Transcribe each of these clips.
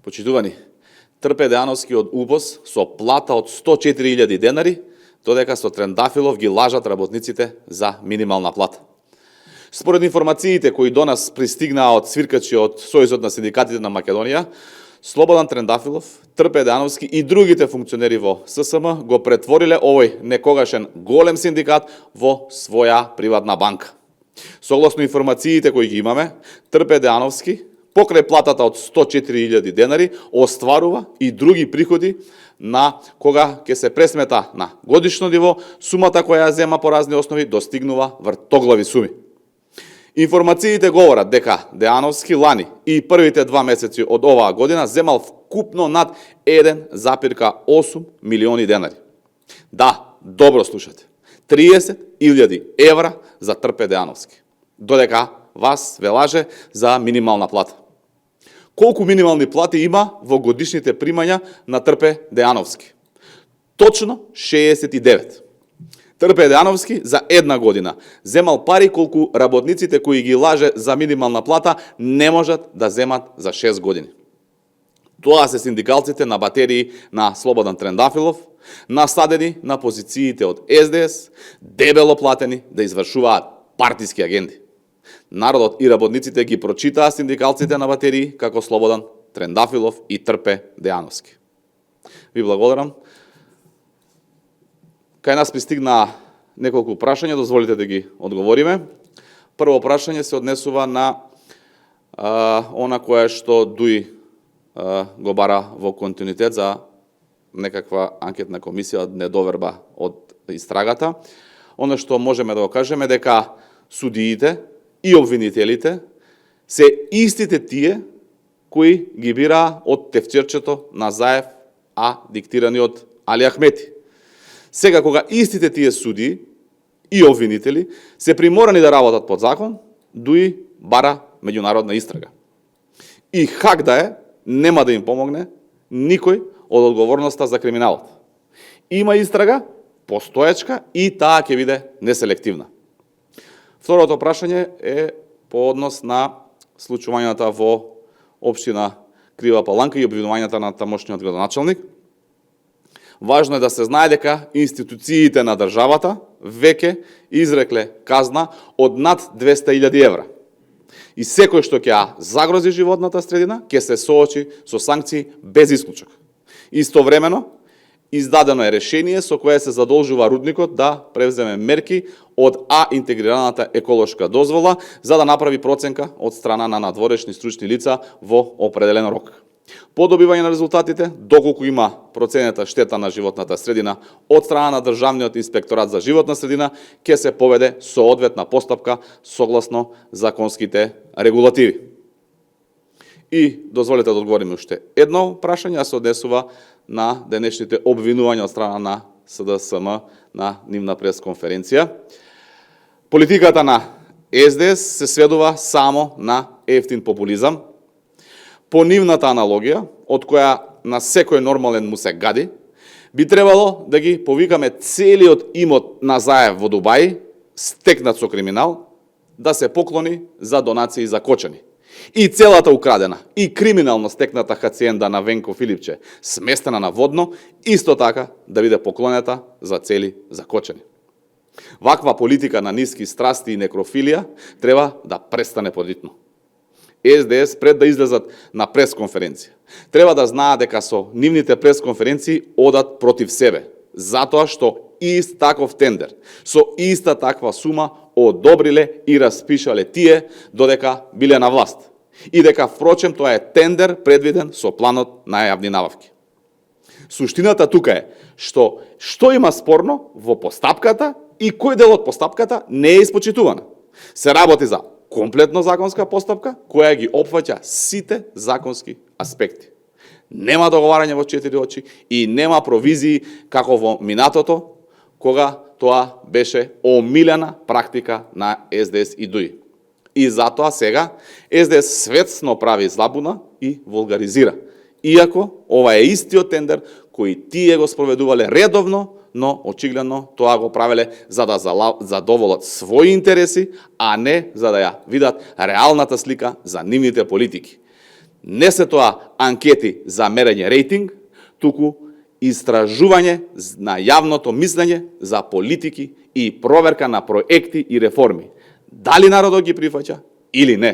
Почитувани, Трпе Деановски од УБОС со плата од 104.000 денари, додека со Трендафилов ги лажат работниците за минимална плата. Според информациите кои до нас пристигнаа од свиркачи од Сојузот на синдикатите на Македонија, Слободан Трендафилов, Трпе Деановски и другите функционери во ССМ го претвориле овој некогашен голем синдикат во своја приватна банка. Согласно информациите кои ги имаме, Трпе Деановски покрај платата од 104.000 денари остварува и други приходи на кога ќе се пресмета на годишно ниво, сумата која ја зема по разни основи достигнува вртоглави суми. Информациите говорат дека Деановски лани и првите 2 месеци од оваа година земал вкупно над 1,8 милиони денари. Да, добро слушате. 30.000 евра за Трпе Деановски. Додека вас ве лаже за минимална плата. Колку минимални плати има во годишните примања на Трпе Деановски? Точно 69. Трпе Деановски за една година земал пари колку работниците кои ги лаже за минимална плата не можат да земат за 6 години. Тоа се синдикалците на батерии на Слободан Трендафилов, насадени на позициите од СДС, дебело платени да извршуваат партиски агенди. Народот и работниците ги прочитаа синдикалците на батерии како Слободан Трендафилов и Трпе Деановски. Ви благодарам. Кај нас пристигна неколку прашања, дозволите да ги одговориме. Прво прашање се однесува на она кое што ДУИ го бара во континуитет за некаква анкетна комисија, недоверба од истрагата. Оно што можеме да го кажеме дека судиите и обвинителите се истите тие кои ги бираа од тефтерчето на Заев, а диктирани од Али Ахмети. Сега кога истите тие судии и обвинители се приморани да работат под закон, ДУИ бара меѓународна истрага. И хак да е, нема да им помогне никој од одговорноста за криминалот. Има истрага, постоечка и таа ќе биде неселективна. Второто прашање е по однос на случувањата во општина Крива Паланка и обвинувањата на тамошниот градоначалник. Важно е да се знае дека институциите на државата веќе изрекле казна од над 200.000 евра. И секој што ќе загрози животната средина, ќе се соочи со санкции без исклучок. Истовремено, издадено е решение со кое се задолжува рудникот да превземе мерки од интегрираната еколошка дозвола за да направи проценка од страна на надворешни стручни лица во определен рок. По добивање на резултатите, доколку има проценета штета на животната средина од страна на Државниот инспекторат за животна средина, ќе се поведе соодветна постапка согласно законските регулативи. И дозволете да одговориме уште едно прашање, а се однесува на денешните обвинувања од страна на СДСМ на нивна пресконференција. Политиката на СДС се сведува само на ефтин популизам. По нивната аналогија, од која на секој нормален му се гади, би требало да ги повикаме целиот имот на Заев во Дубај, стекнат со криминал, да се поклони за донации за кочани. И целата украдена и криминално стекната хациенда на Венко Филипче, сместена на водно, исто така да биде поклонета за цели за кочани. Ваква политика на ниски страсти и некрофилија треба да престане подитно. СДС пред да излезат на пресконференција треба да знаат дека со нивните пресконференции одат против себе, затоа што ист таков тендер, со иста таква сума одобриле и распишале тие додека биле на власт. И дека, впрочем, тоа е тендер предвиден со планот на јавни набавки. Суштината тука е што има спорно во постапката и кој дел од постапката не е испочитувана. Се работи за комплетно законска постапка која ги опфаќа сите законски аспекти. Нема договарање во 4 очи и нема провизии како во минатото, кога тоа беше омилена практика на СДС и ДУИ. И затоа сега СДС свесно прави забуна и вулгаризира. Иако ова е истиот тендер кој тие го спроведувале редовно, но очигледно тоа го правеле за да задоволат своји интереси, а не за да ја видат реалната слика за нивните политики. Не се тоа анкети за мерење рейтинг, туку истражување на јавното мислење за политики и проверка на проекти и реформи. Дали народот ги прифаќа или не.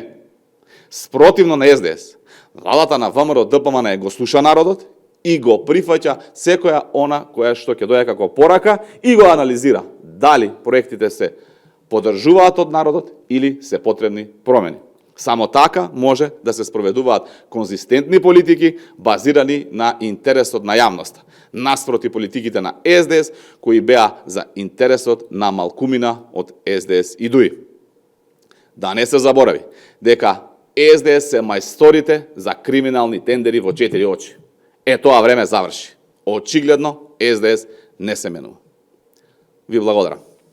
Спротивно на СДС, владата на ВМРО ДПМН го слуша народот и го прифаќа секоја она која што ќе дојде како порака и го анализира дали проектите се поддржуваат од народот или се потребни промени. Само така може да се спроведуваат конзистентни политики базирани на интересот на јавноста, наспроти политиките на СДС кои беа за интересот на малкумина од СДС и ДУИ. Да не се заборави дека СДС се мајсторите за криминални тендери во 4 очи. Тоа време заврши. Очигледно СДС не се менува. Ви благодарам.